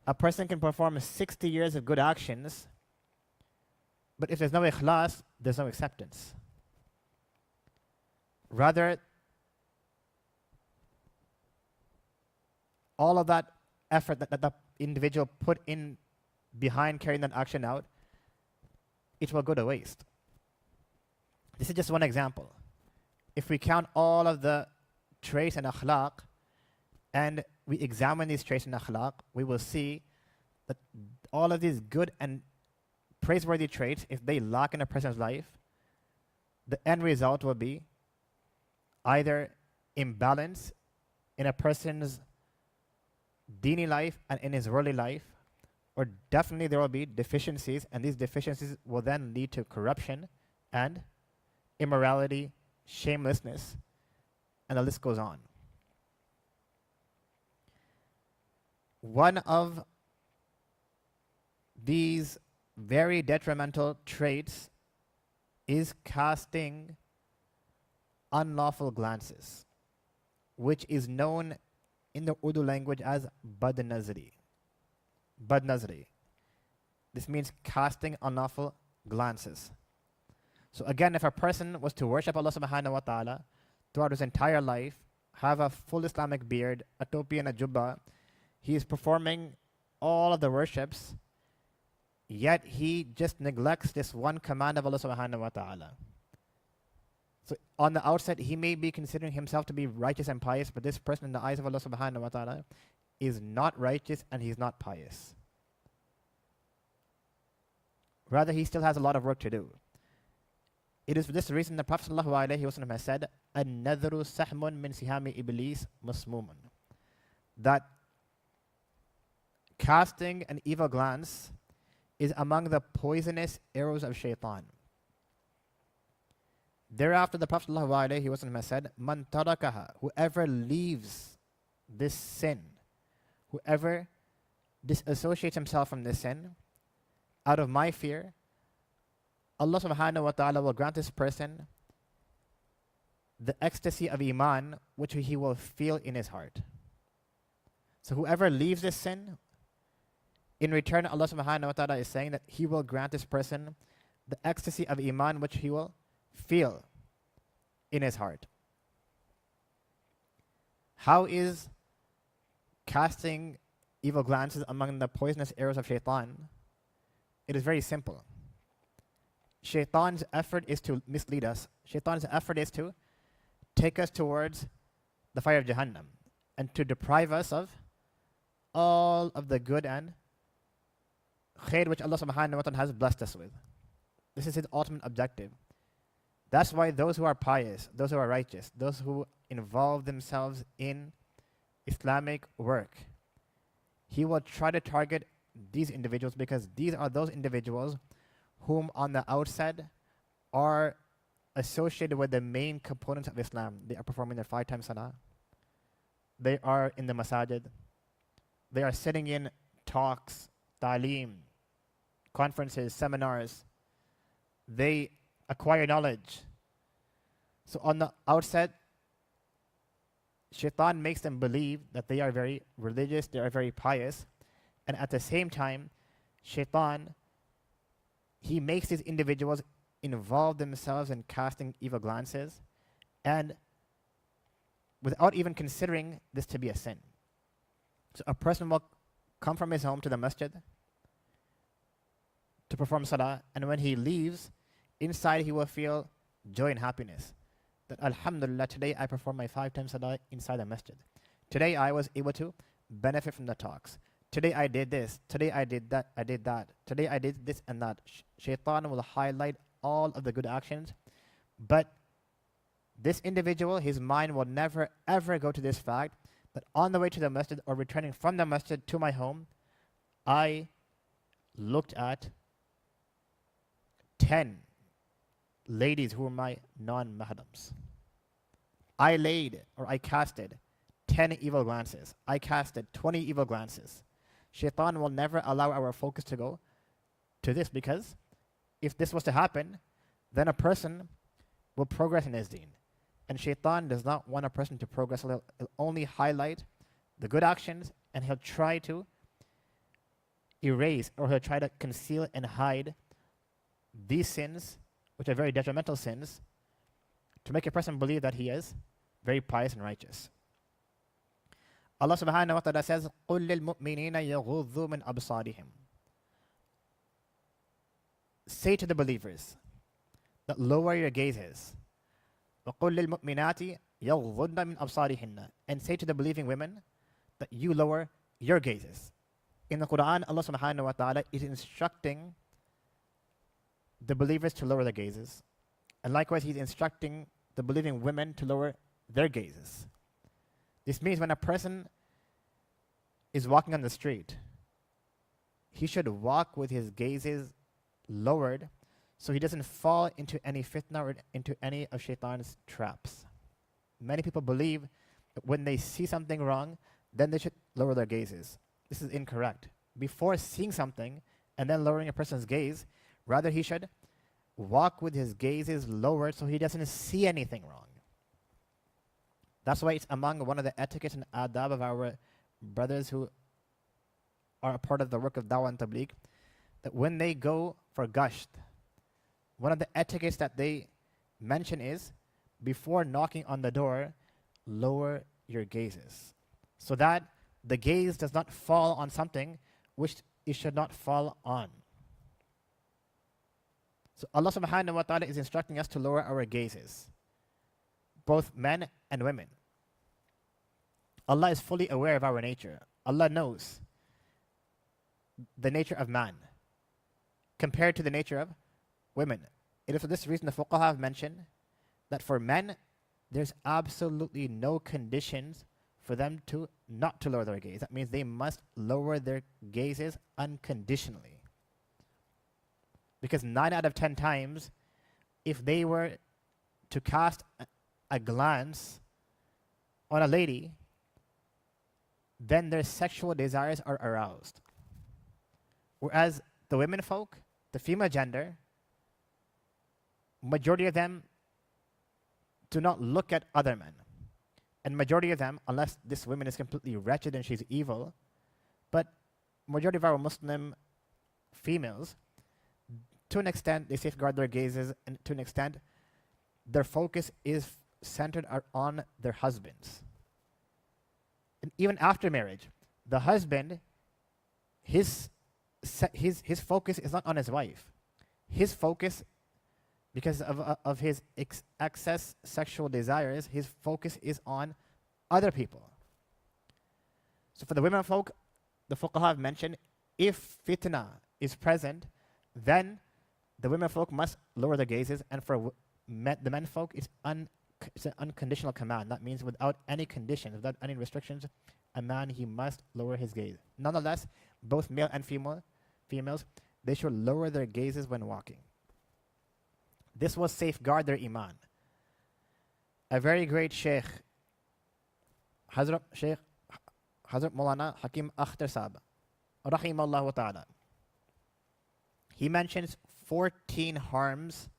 A person can perform 60 years of good actions, but if there's no ikhlas, there's no acceptance. Rather, all of that effort that the individual put in behind carrying that action out, it will go to waste. This is just one example. If we count all of the traits and akhlaq, and we examine these traits and akhlaq, we will see that all of these good and praiseworthy traits, if they lack in a person's life, the end result will be either imbalance in a person's dini life and in his worldly life, or definitely there will be deficiencies, and these deficiencies will then lead to corruption and immorality, shamelessness, and the list goes on. One of these very detrimental traits is casting unlawful glances, which is known in the Urdu language as badnazri. Badnazri. This means casting unlawful glances. So again, if a person was to worship Allah subhanahu wa ta'ala throughout his entire life, have a full Islamic beard, a topi and a jubba, he is performing all of the worships, yet he just neglects this one command of Allah subhanahu wa ta'ala. So on the outset, he may be considering himself to be righteous and pious, but this person in the eyes of Allah subhanahu wa ta'ala is not righteous and he's not pious. Rather, he still has a lot of work to do. It is for this reason the Prophet sallallahu alaihi wasallam has said, "An-nadhru sahmun min sihami iblis masmumun," that casting an evil glance is among the poisonous arrows of shaitan. Thereafter, the Prophet ﷺ has said, "Man tarakaha," whoever leaves this sin, whoever disassociates himself from this sin, out of my fear, Allah subhanahu wa ta'ala will grant this person the ecstasy of iman, which he will feel in his heart. So whoever leaves this sin, in return, Allah subhanahu wa ta'ala is saying that He will grant this person the ecstasy of iman, which he will feel in his heart. How is casting evil glances among the poisonous arrows of shaitan? It is very simple. Shaitan's effort is to mislead us. Shaitan's effort is to take us towards the fire of Jahannam and to deprive us of all of the good and khair which Allah subhanahu wa ta'ala has blessed us with. This is his ultimate objective. That's why those who are pious, those who are righteous, those who involve themselves in Islamic work, he will try to target these individuals because these are those individuals whom on the outset are associated with the main components of Islam. They are performing their 5 times salah. They are in the masajid. They are sitting in talks, ta'aleem, conferences, seminars. They acquire knowledge. So on the outset, shaitan makes them believe that they are very religious, they are very pious. And at the same time, shaitan, he makes these individuals involve themselves in casting evil glances and without even considering this to be a sin. So a person will come from his home to the masjid to perform salah, and when he leaves, inside he will feel joy and happiness. That alhamdulillah, today I performed my 5 times salah inside the masjid. Today I was able to benefit from the talks. Today I did this. Today I did that. Today I did this and that. Shaitan will highlight all of the good actions, but this individual, his mind will never ever go to this fact that on the way to the masjid or returning from the masjid to my home, I looked at 10 ladies who were my non-mahrams. I laid or I casted 10 evil glances. I casted 20 evil glances. Shaitan will never allow our focus to go to this, because if this was to happen, then a person will progress in his deen. And shaitan does not want a person to progress. He'll only highlight the good actions, and he'll try to erase or he'll try to conceal and hide these sins, which are very detrimental sins, to make a person believe that he is very pious and righteous. Allah subhanahu wa ta'ala says, قُلْ لِلْمُؤْمِنِينَ يَغُضُّوا مِنْ أَبْصَارِهِمْ. Say to the believers that lower your gazes. وَقُلْ لِلْمُؤْمِنَاتِ يَغْضُضْنَ مِنْ أَبْصَارِهِنَّ. And say to the believing women that you lower your gazes. In the Quran, Allah subhanahu wa ta'ala is instructing the believers to lower their gazes. And likewise, He's instructing the believing women to lower their gazes. This means when a person is walking on the street, he should walk with his gazes lowered so he doesn't fall into any fitna or into any of shaitan's traps. Many people believe that when they see something wrong, then they should lower their gazes. This is incorrect. Before seeing something and then lowering a person's gaze, rather he should walk with his gazes lowered so he doesn't see anything wrong. That's why it's among one of the etiquettes and adab of our brothers who are a part of the work of Dawah and Tabligh, that when they go for gasht, one of the etiquettes that they mention is, before knocking on the door, lower your gazes, so that the gaze does not fall on something which it should not fall on. So Allah subhanahu wa ta'ala is instructing us to lower our gazes, both men and women. Allah is fully aware of our nature. Allah knows the nature of man compared to the nature of women. It is for this reason the fuqaha have mentioned that for men, there's absolutely no conditions for them to not to lower their gaze. That means they must lower their gazes unconditionally. Because 9 out of 10 times, if they were to cast a glance on a lady, then their sexual desires are aroused. Whereas the women folk, the female gender, majority of them do not look at other men. And majority of them, unless this woman is completely wretched and she's evil, but majority of our Muslim females, to an extent, they safeguard their gazes, and to an extent, their focus is centered on their husbands. And even after marriage, the husband, his focus is not on his wife. His focus, because of his excess sexual desires, his focus is on other people. So for the women folk, the fuqaha have mentioned, if fitna is present, then the women folk must lower their gazes, and for the men folk, it's an unconditional command. That means without any conditions, without any restrictions, a man, he must lower his gaze. Nonetheless, both male and females, they should lower their gazes when walking. This will safeguard their iman. A very great Sheikh, Hazrat Mualana Hakim Akhtar Sahab, rahimahullah ta'ala, he mentions 14 harms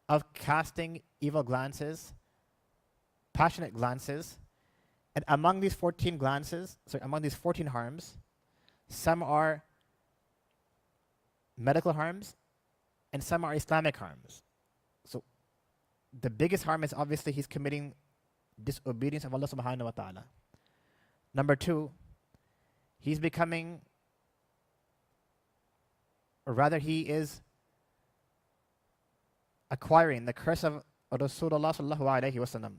of casting evil glances, passionate glances, and among these 14 harms, some are medical harms and some are Islamic harms. So the biggest harm is obviously he's committing disobedience of Allah subhanahu wa ta'ala. Number 2, he's becoming, or rather he is acquiring the curse of Rasulullah sallallahu alayhi wa sallam.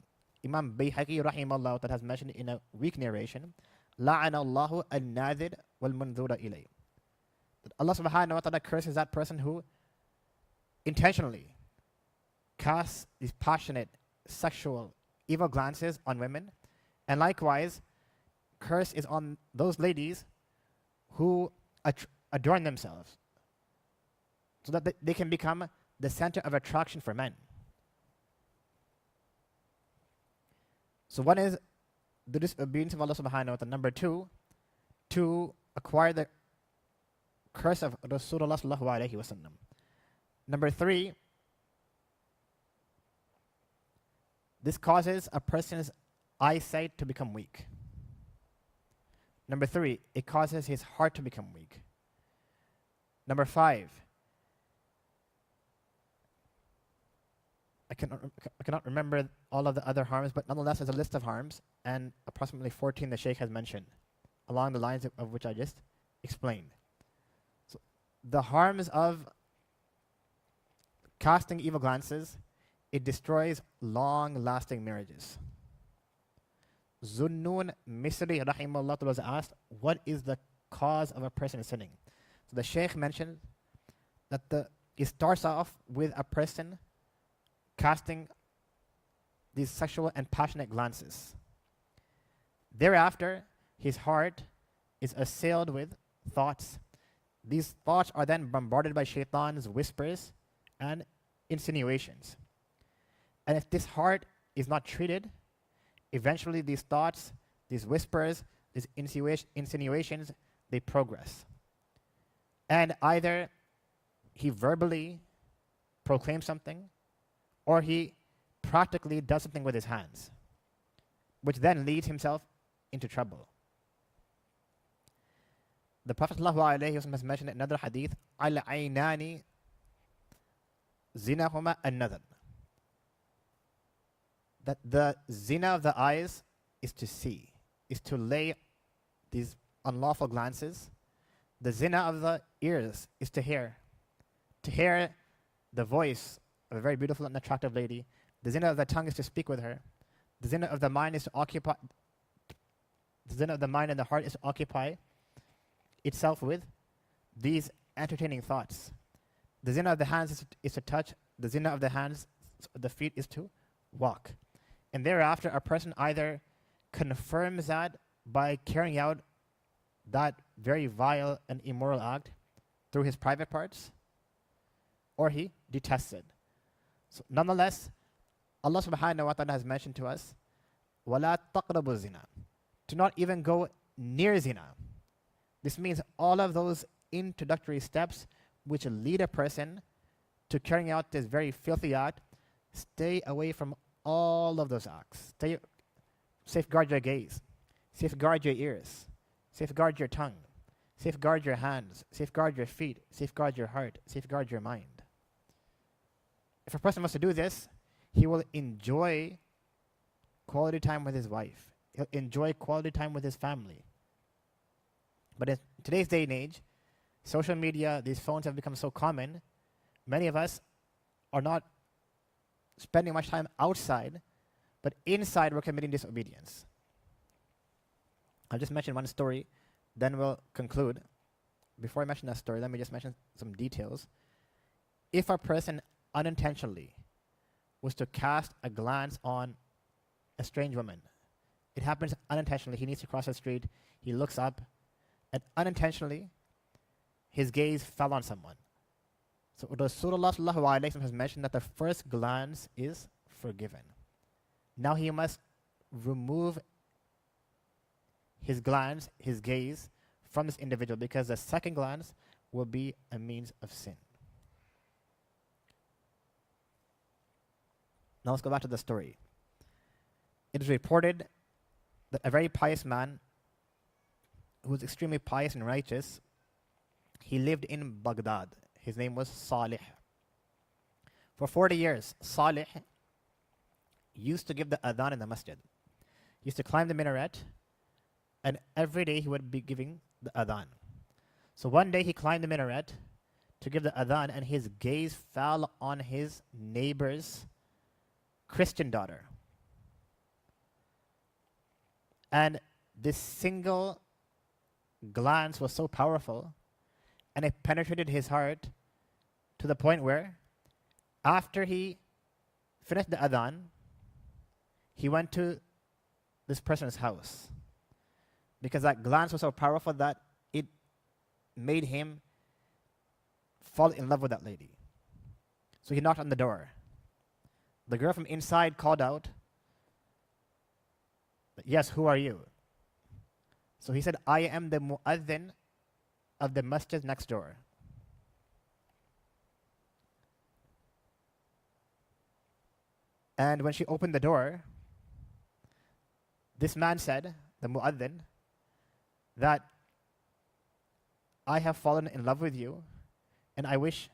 Imam Bayhaqi rahimahullah that has mentioned in a weak narration, لَعَنَ اللَّهُ النَّاذِرَ وَالْمُنذُرَ إِلَيْهِ. That Allah subhanahu wa ta'ala curses that person who intentionally casts these passionate, sexual, evil glances on women, and likewise, curse is on those ladies who adorn themselves so that they can become the center of attraction for men. So one is the disobedience of Allah subhanahu wa ta'ala. Number 2, to acquire the curse of Rasulullah sallallahu alayhi wa sallam. Number 3, this causes a person's eyesight to become weak. Number 3, it causes his heart to become weak. Number 5, I cannot remember all of the other harms, but nonetheless, there's a list of harms, and approximately 14 the Shaykh has mentioned, along the lines of which I just explained. So the harms of casting evil glances, it destroys long-lasting marriages. Zunnun Misri rahimahullah was asked, what is the cause of a person sinning? So the Shaykh mentioned that it starts off with a person casting these sexual and passionate glances. Thereafter, his heart is assailed with thoughts. These thoughts are then bombarded by shaitan's whispers and insinuations. And if this heart is not treated, eventually these thoughts, these whispers, these insinuations, they progress. And either he verbally proclaims something, or he practically does something with his hands, which then leads himself into trouble. The Prophet ﷺ has mentioned in another hadith, al-aynani zinahuma an-nadhr, that the zina of the eyes is to see, is to lay these unlawful glances. The zina of the ears is to hear the voice of a very beautiful and attractive lady. The zina of the tongue is to speak with her. The zina of the mind is to occupy. The zina of the mind and the heart is to occupy itself with these entertaining thoughts. The zina of the hands is to touch. The zina of the hands, the feet, is to walk. And thereafter, a person either confirms that by carrying out that very vile and immoral act through his private parts, or he detests it. So nonetheless, Allah subhanahu wa ta'ala has mentioned to us, وَلَا تَقْرَبُوا الزِّنَا, to not even go near zina. This means all of those introductory steps which lead a person to carrying out this very filthy act, stay away from all of those acts. Safeguard your gaze, safeguard your ears, safeguard your tongue, safeguard your hands, safeguard your feet, safeguard your heart, safeguard your mind. If a person wants to do this, he will enjoy quality time with his wife. He'll enjoy quality time with his family. But in today's day and age, social media, these phones have become so common, many of us are not spending much time outside, but inside we're committing disobedience. I'll just mention one story, then we'll conclude. Before I mention that story, let me just mention some details. If a person unintentionally was to cast a glance on a strange woman, it happens unintentionally. He needs to cross the street, he looks up, and unintentionally, his gaze fell on someone. So Rasulullah sallallahu alaihi wasallam has mentioned that the first glance is forgiven. Now he must remove his glance, his gaze, from this individual, because the second glance will be a means of sin. Now let's go back to the story. It is reported that a very pious man, who was extremely pious and righteous, he lived in Baghdad. His name was Salih. For 40 years, Salih used to give the adhan in the masjid. He used to climb the minaret, and every day he would be giving the adhan. So one day he climbed the minaret to give the adhan, and his gaze fell on his neighbor's Christian daughter. And this single glance was so powerful, and it penetrated his heart to the point where, after he finished the adhan, he went to this person's house, because that glance was so powerful that it made him fall in love with that lady. So he knocked on the door. The girl from inside called out, "Yes, who are you?" So he said, "I am the mu'adhin of the masjid next door." And when she opened the door, this man said, the mu'adhin, that I have fallen in love with you, and I wish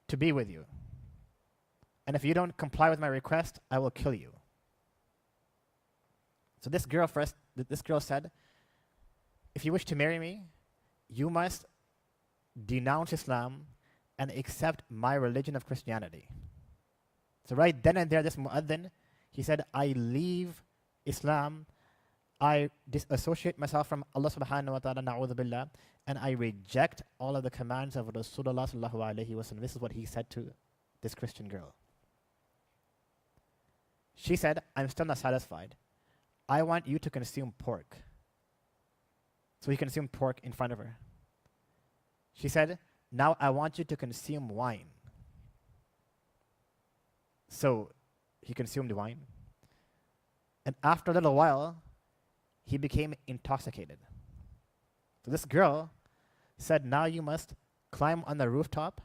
to be with you. And if you don't comply with my request, I will kill you. So this girl said, if you wish to marry me, you must denounce Islam and accept my religion of Christianity. So right then and there, this mu'adhin, he said, I leave Islam, I disassociate myself from Allah subhanahu wa ta'ala, na'udhu billah, and I reject all of the commands of Rasulullah sallallahu alayhi wa sallam. This is what he said to this Christian girl. She said, I'm still not satisfied. I want you to consume pork. So he consumed pork in front of her. She said, now I want you to consume wine. So he consumed wine. And after a little while, he became intoxicated. So this girl said, now you must climb on the rooftop,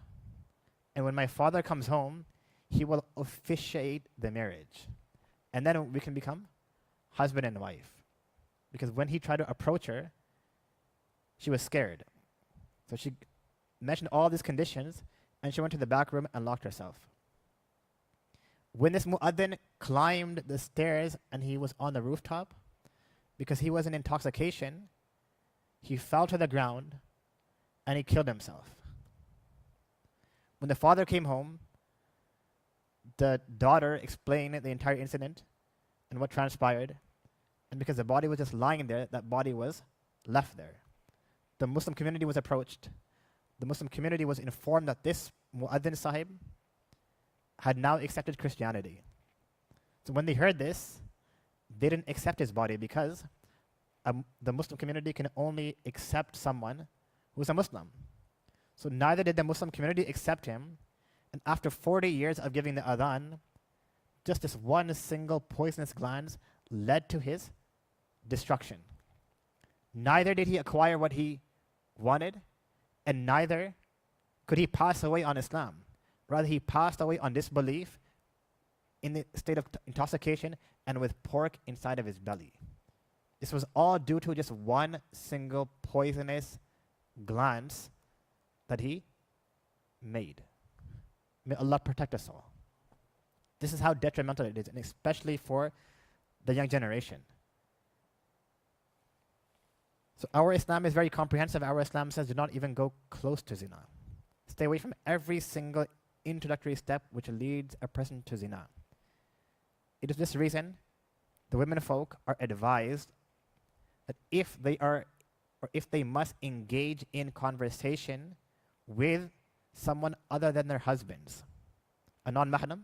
and when my father comes home, he will officiate the marriage. And then we can become husband and wife. Because when he tried to approach her, she was scared. So she mentioned all these conditions, and she went to the back room and locked herself. When this mu'adhin climbed the stairs and he was on the rooftop, because he was in intoxication, he fell to the ground and he killed himself. When the father came home, the daughter explained the entire incident and what transpired. And because the body was just lying there, that body was left there. The Muslim community was approached. The Muslim community was informed that this Mu'adhin Sahib had now accepted Christianity. So when they heard this, they didn't accept his body because the Muslim community can only accept someone who's a Muslim. So neither did the Muslim community accept him. And after 40 years of giving the adhan, just this one single poisonous glance led to his destruction. Neither did he acquire what he wanted, and neither could he pass away on Islam. Rather, he passed away on disbelief in the state of intoxication and with pork inside of his belly. This was all due to just one single poisonous glance that he made. May Allah protect us all. This is how detrimental it is, and especially for the young generation. So our Islam is very comprehensive. Our Islam says do not even go close to zina. Stay away from every single introductory step which leads a person to zina. It is this reason the women folk are advised that if they must engage in conversation with someone other than their husbands, a non-mahram,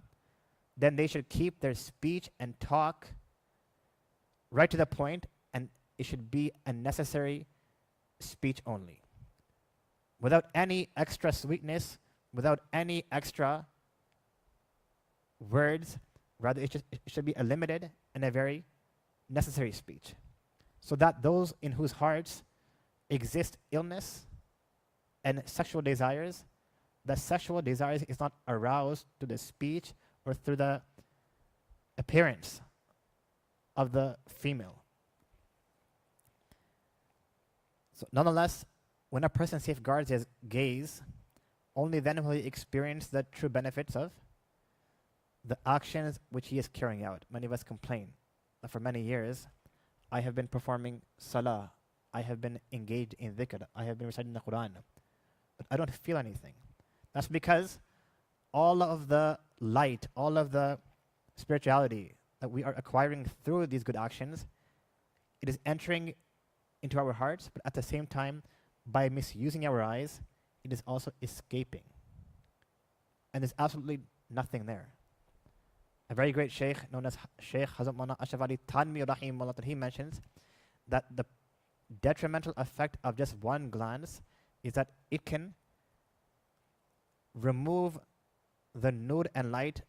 then they should keep their speech and talk right to the point, and it should be a necessary speech only. Without any extra sweetness, without any extra words, rather it should be a limited and a very necessary speech. So that those in whose hearts exist illness and sexual desires, the sexual desires is not aroused through the speech or through the appearance of the female. So nonetheless, when a person safeguards his gaze, only then will he experience the true benefits of the actions which he is carrying out. Many of us complain that for many years, I have been performing salah, I have been engaged in dhikr, I have been reciting the Quran, but I don't feel anything. That's because all of the light, all of the spirituality that we are acquiring through these good actions, it is entering into our hearts, but at the same time, by misusing our eyes, it is also escaping. And there's absolutely nothing there. A very great sheikh known as Sheikh Hazrat Mualana Ashraf Ali Thanvi rahimahullah, he mentions that the detrimental effect of just one glance is that it can remove the nur and light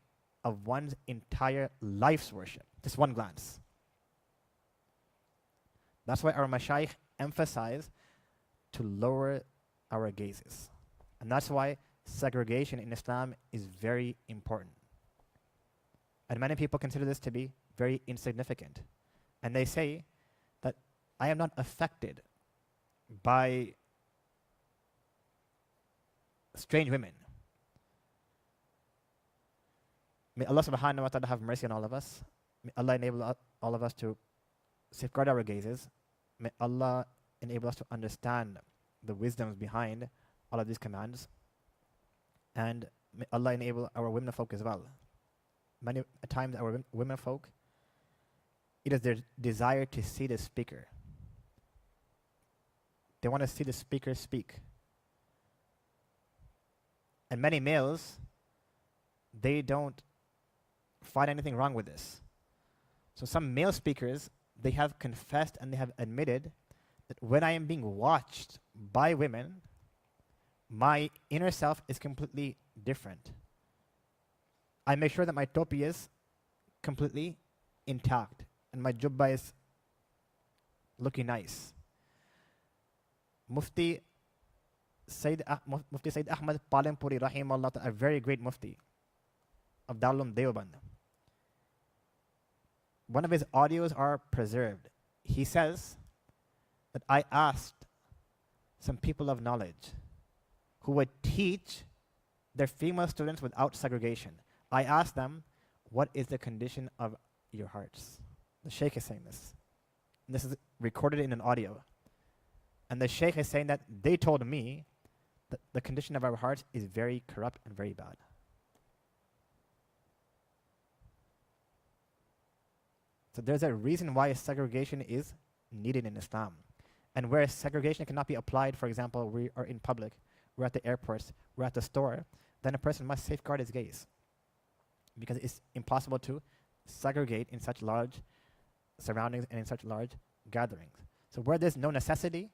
of one's entire life's worship. Just one glance. That's why our mashayikh emphasize to lower our gazes. And that's why segregation in Islam is very important. And many people consider this to be very insignificant. And they say that I am not affected by strange women. May Allah subhanahu wa ta'ala have mercy on all of us. May Allah enable all of us to safeguard our gazes. May Allah enable us to understand the wisdoms behind all of these commands. And may Allah enable our women folk as well. Many times our women folk, it is their desire to see the speaker. They want to see the speaker speak. And many males, they don't find anything wrong with this. So some male speakers, they have confessed and they have admitted that when I am being watched by women, my inner self is completely different. I make sure that my topi is completely intact and my jubba is looking nice. Mufti Sayyid Ahmad Palampuri rahimahullah, a very great mufti of Darul Deoband. One of his audios are preserved. He says that I asked some people of knowledge who would teach their female students without segregation. I asked them, what is the condition of your hearts? The Shaykh is saying this. And this is recorded in an audio. And the Shaykh is saying that they told me that the condition of our hearts is very corrupt and very bad. So there's a reason why segregation is needed in Islam. And where segregation cannot be applied, for example, we are in public, we're at the airports, we're at the store, then a person must safeguard his gaze. Because it's impossible to segregate in such large surroundings and in such large gatherings. So where there's no necessity,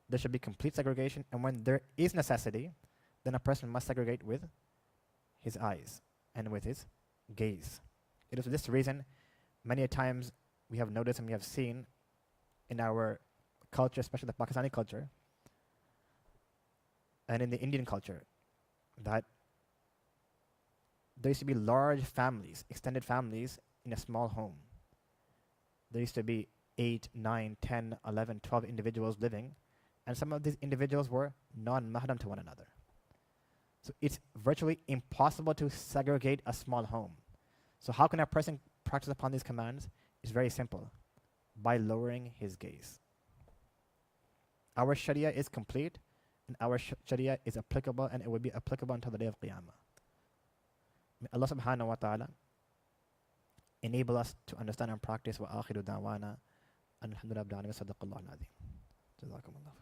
there should be complete segregation. And when there is necessity, then a person must segregate with his eyes and with his gaze. It is for this reason, many a times we have noticed and we have seen in our culture, especially the Pakistani culture, and in the Indian culture, that there used to be large families, extended families in a small home. There used to be 8, 9, 10, 11, 12 individuals living, and some of these individuals were non-mahram to one another. So it's virtually impossible to segregate a small home. So how can a person practice upon these commands? It's very simple, by lowering his gaze. Our Sharia is complete, and our Sharia is applicable, and it will be applicable until the day of Qiyamah. May Allah subhanahu wa ta'ala enable us to understand and practice. Wa akhiru da'wana alhamdulillah rabbil alamin. Sadaqallahu al-azim. Jazakumullah.